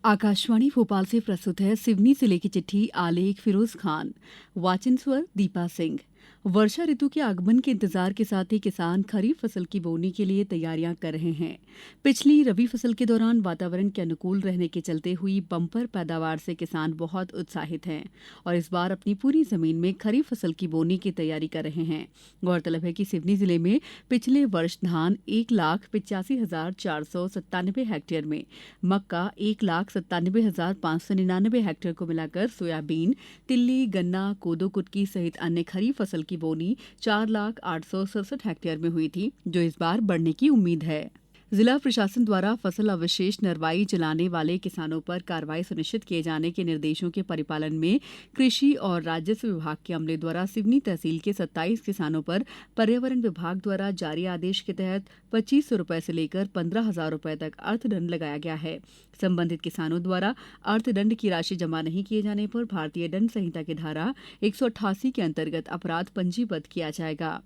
आकाशवाणी भोपाल से प्रस्तुत है सिवनी जिले की चिट्ठी। आलेख फिरोज खान, वाचन स्वर दीपा सिंह। वर्षा ऋतु के आगमन के इंतजार के साथ ही किसान खरीफ फसल की बोनी के लिए तैयारियां कर रहे हैं। पिछली रबी फसल के दौरान वातावरण के अनुकूल रहने के चलते हुई बम्पर पैदावार से किसान बहुत उत्साहित हैं और इस बार अपनी पूरी जमीन में खरीफ फसल की बोनी की तैयारी कर रहे हैं। गौरतलब है कि सिवनी जिले में पिछले वर्ष धान 1,85,497 हेक्टेयर में, मक्का 1,97,599 हेक्टेयर को मिलाकर सोयाबीन, तिल्ली, गन्ना, कोदो, कुटकी सहित अन्य खरीफ फसल की बोनी 4,08,67 हेक्टेयर में हुई थी, जो इस बार बढ़ने की उम्मीद है। जिला प्रशासन द्वारा फसल अवशेष नरवाई जलाने वाले किसानों पर कार्रवाई सुनिश्चित किए जाने के निर्देशों के परिपालन में कृषि और राजस्व विभाग के अमले द्वारा सिवनी तहसील के 27 किसानों पर पर्यावरण विभाग द्वारा जारी आदेश के तहत 2,500 रुपए से लेकर 15,000 रुपए तक अर्थदंड लगाया गया है। संबंधित किसानों द्वारा अर्थदंड की राशि जमा नहीं किए जाने पर भारतीय दंड संहिता की धारा 188 के अंतर्गत अपराध पंजीबद्ध किया जाएगा।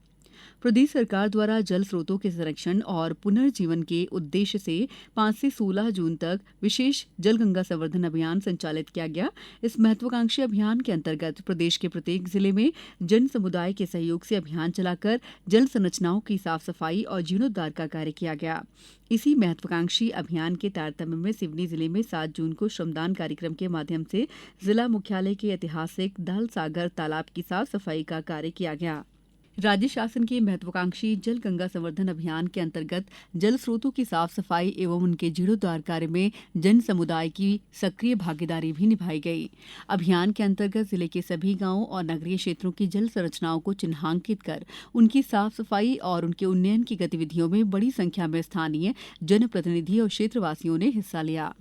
प्रदेश सरकार द्वारा जल स्रोतों के संरक्षण और पुनर्जीवन के उद्देश्य से 5 से 16 जून तक विशेष जल गंगा संवर्धन अभियान संचालित किया गया। इस महत्वाकांक्षी अभियान के अंतर्गत प्रदेश के प्रत्येक जिले में जन समुदाय के सहयोग से अभियान चलाकर जल संरचनाओं की साफ सफाई और जीर्णोद्धार का कार्य किया गया। इसी महत्वाकांक्षी अभियान के तारतम्य में सिवनी जिले में 7 जून को श्रमदान कार्यक्रम के माध्यम से जिला मुख्यालय के ऐतिहासिक दल सागर तालाब की साफ सफाई का कार्य किया गया। राज्य शासन के महत्वाकांक्षी जल गंगा संवर्धन अभियान के अंतर्गत जल स्रोतों की साफ सफाई एवं उनके जीर्णोद्धार कार्य में जन समुदाय की सक्रिय भागीदारी भी निभाई गई। अभियान के अंतर्गत जिले के सभी गांवों और नगरीय क्षेत्रों की जल संरचनाओं को चिन्हांकित कर उनकी साफ सफाई और उनके उन्नयन की गतिविधियों में बड़ी संख्या में स्थानीय जनप्रतिनिधि और क्षेत्रवासियों ने हिस्सा लिया।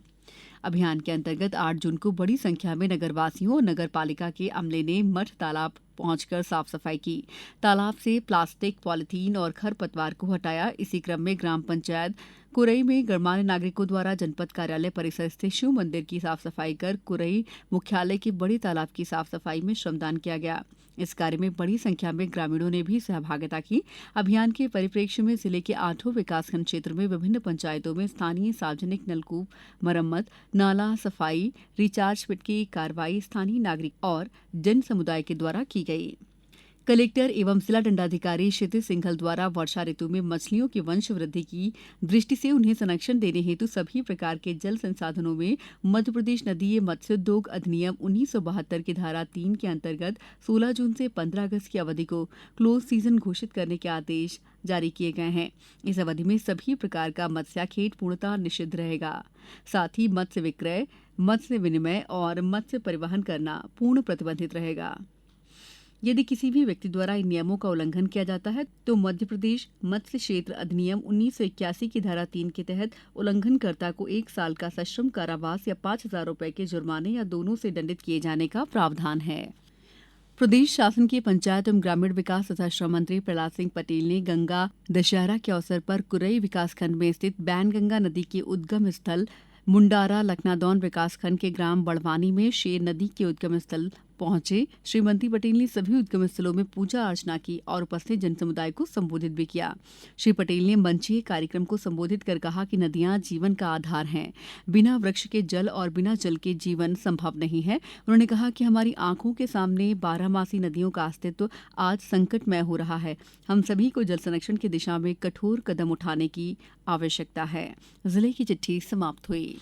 अभियान के अंतर्गत 8 जून को बड़ी संख्या में नगरवासियों और नगर पालिका के अमले ने मठ तालाब पहुंचकर साफ सफाई की। तालाब से प्लास्टिक, पॉलिथीन और खरपतवार को हटाया। इसी क्रम में ग्राम पंचायत कुरई में गणमान्य नागरिकों द्वारा जनपद कार्यालय परिसर स्थित शिव मंदिर की साफ सफाई कर कुरई मुख्यालय के बड़े तालाब की साफ सफाई में श्रमदान किया गया। इस कार्य में बड़ी संख्या में ग्रामीणों ने भी सहभागिता की। अभियान के परिप्रेक्ष्य में जिले के 8 विकासखंड क्षेत्र में विभिन्न पंचायतों में स्थानीय सार्वजनिक नलकूप मरम्मत, नाला सफाई, रिचार्ज पिट की कार्रवाई स्थानीय नागरिक और जन समुदाय के द्वारा की गई। कलेक्टर एवं जिला दंडाधिकारी क्षितिज सिंघल द्वारा वर्षा ऋतु में मछलियों की वंश वृद्धि की दृष्टि से उन्हें संरक्षण देने हेतु सभी प्रकार के जल संसाधनों में मध्यप्रदेश नदीय मत्स्योद्योग अधिनियम 1972 की धारा 3 के अंतर्गत 16 जून से 15 अगस्त की अवधि को क्लोज सीजन घोषित करने के आदेश जारी किए गए हैं। इस अवधि में सभी प्रकार का मत्स्याखेट पूर्णतः निषिद्ध रहेगा। साथ ही मत्स्य विक्रय, मत्स्य विनिमय और मत्स्य परिवहन करना पूर्ण प्रतिबंधित रहेगा। यदि किसी भी व्यक्ति द्वारा इन नियमों का उल्लंघन किया जाता है तो मध्य प्रदेश मत्स्य क्षेत्र अधिनियम 1981 की धारा 3 के तहत उल्लंघनकर्ता को 1 साल का सश्रम कारावास या 5,000 रुपए के जुर्माने या दोनों से दंडित किए जाने का प्रावधान है। प्रदेश शासन के पंचायत एवं ग्रामीण विकास तथा श्रम मंत्री प्रहलाद सिंह पटेल ने गंगा दशहरा के अवसर पर कुरई विकासखंड में स्थित बैनगंगा नदी के उद्गम स्थल मुंडारा लखनादौन विकासखंड के ग्राम बड़वानी में शेर नदी के उद्गम स्थल पहुंचे। श्रीमती पटेल ने सभी उद्गम स्थलों में पूजा अर्चना की और उपस्थित जनसमुदाय को संबोधित भी किया। श्री पटेल ने मंचीय कार्यक्रम को संबोधित कर कहा कि नदियां जीवन का आधार हैं। बिना वृक्ष के जल और बिना जल के जीवन संभव नहीं है। उन्होंने कहा कि हमारी आंखों के सामने 12मासी नदियों का अस्तित्व आज संकटमय हो रहा है। हम सभी को जल संरक्षण की दिशा में कठोर कदम उठाने की आवश्यकता है। जिले की चिट्ठी समाप्त हुई।